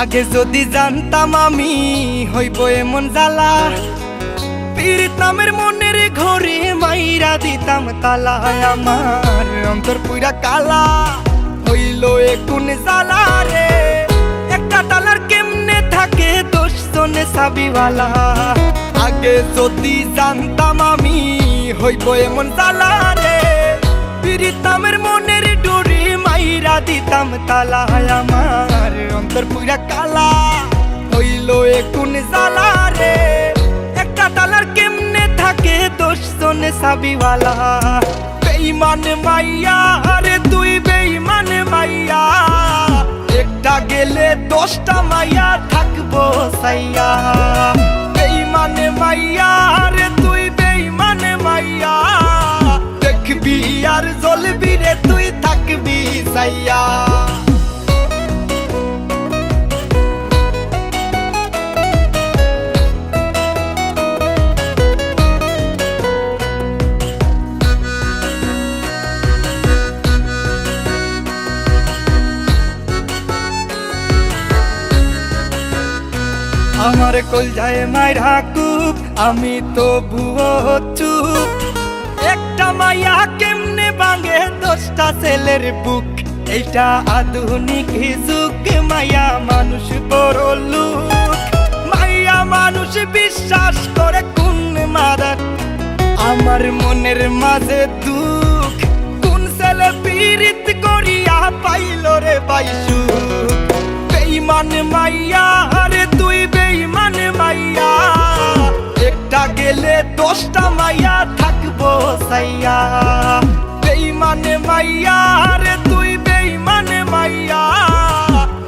আগে যদি জানতাম আমি হইব এমন জ্বালা, পীড়িত নামের মনের ঘরে মাইরা দিতাম তালা। আমার অন্তর পুরা কালা হইল এ কোন জ্বালা রে। একটা তালার কেমনে থাকে 10 জনে চাবিওয়ালা। আগে যদি জানতাম আমি হইব এমন জ্বালা রে, পীড়িত নামের মনের ডোরে মাইরা দিতাম তালা। আমার অন্তর পুরা কালা হইল এ কোন জ্বালা রে। একটা তালার কেমনে থাকে 10 জনে চাবিওয়ালা। বেঈমান মাইয়া রে তুই বেঈমান মাইয়া, একটা গেলে 10টা মাইয়া থাকবো সাইয়া। বেঈমান মাইয়া রে তুই বেঈমান মাইয়া, দেখবি আর জ্বলবি রে তুই থাকবি সাইয়া। আমার কলজায় মাইরা কুপ, আমি তো ভুয়ো চুপ। একটা মাইয়া কেমনে ভাঙে 10টা ছেলের বুক। এইটা আধুনিক যুগ, মাইয়া মানুষ বড় লোক। মাইয়া মানুষ বিশ্বাস করে কোন মাদার, আমার মনের মাঝে দুঃখ। কোন ছেলে পীড়িত করিয়া পাইল রে বাইসু। বেঈমান মাইয়া রে তুই বেঈমান মাইয়া, একটা গেলে 10টা মাইয়া থাকবো সাইয়া। বেঈমান মাইয়া রে তুই বেঈমান মাইয়া,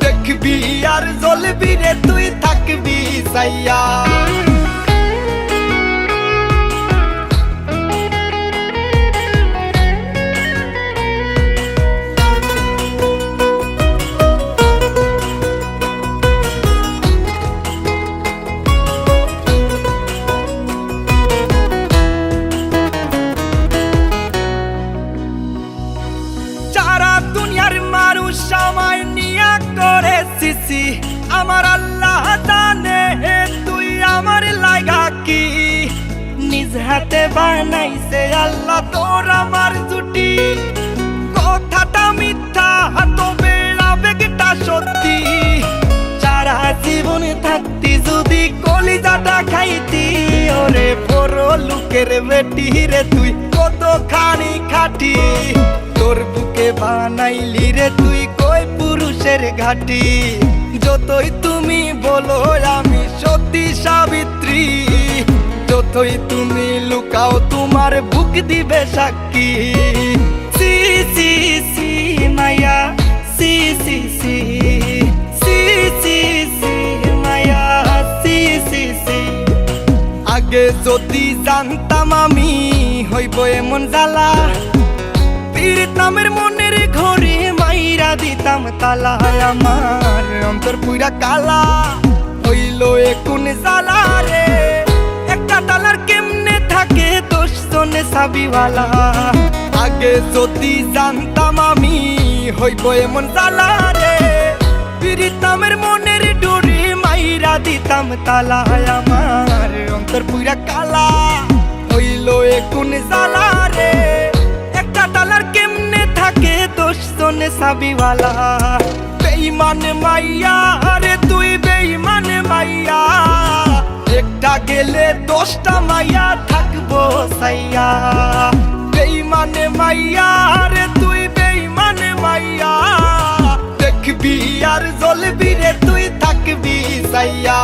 দেখবি আর জ্বলবি রে তুই থাকবি সাইয়া। সময় নিয়া করে সিসি, আমার আল্লাহ জানে তুই আমার লাগা কি। নিজ হাতে বানাইছে আল্লাহ তোর আমার জুটি। কথাটা মিথ্যা তবে আবেগটা সত্যি। সারা জীবন থাকতি যদি কলিজাটা খাইতি, ওরে বড় লোকের বেটি রে তুই কতখানি খাটি। তোর বুকে বানাইলি রে তুই কই পুরুষের ঘাটি। যতই তুমি বলো আমি সতী সাবিত্রী, যতই তুমি লুকাও তোমার বুক দিবে সাক্ষী। সি সি সি মায়া সি সি সি সি সি সি মায়া সি সি সি। আগে যদি জানতাম আমি হইব এমন জ্বালা, পীড়িত নামের মনের ঘরে মাইরা দিতাম তালা। আমার অন্তর পুরা কালা হইল এ কোন জ্বালা রে। একটা তালার কেমনে থাকে 10 জনে চাবিওয়ালা। আগে যদি জানতাম আমি হইব এমন জ্বালা রে, পীড়িত নামের মনের ডোরে মাইরা দিতাম তালা। আমার অন্তর পুরা কালা হইল এ কোন জ্বালা রে। একটা তালার কেমনে থাকে 10 জনে চাবিওয়ালা। বেঈমান মাইয়া রে তুই বেঈমান মাইয়া, একটা গেলে 10টা মাইয়া থাকবো সাইয়া। বেঈমান মাইয়া রে তুই বেঈমান মাইয়া, দেখবি আর জ্বলবি রে তুই থাকবি সাইয়া।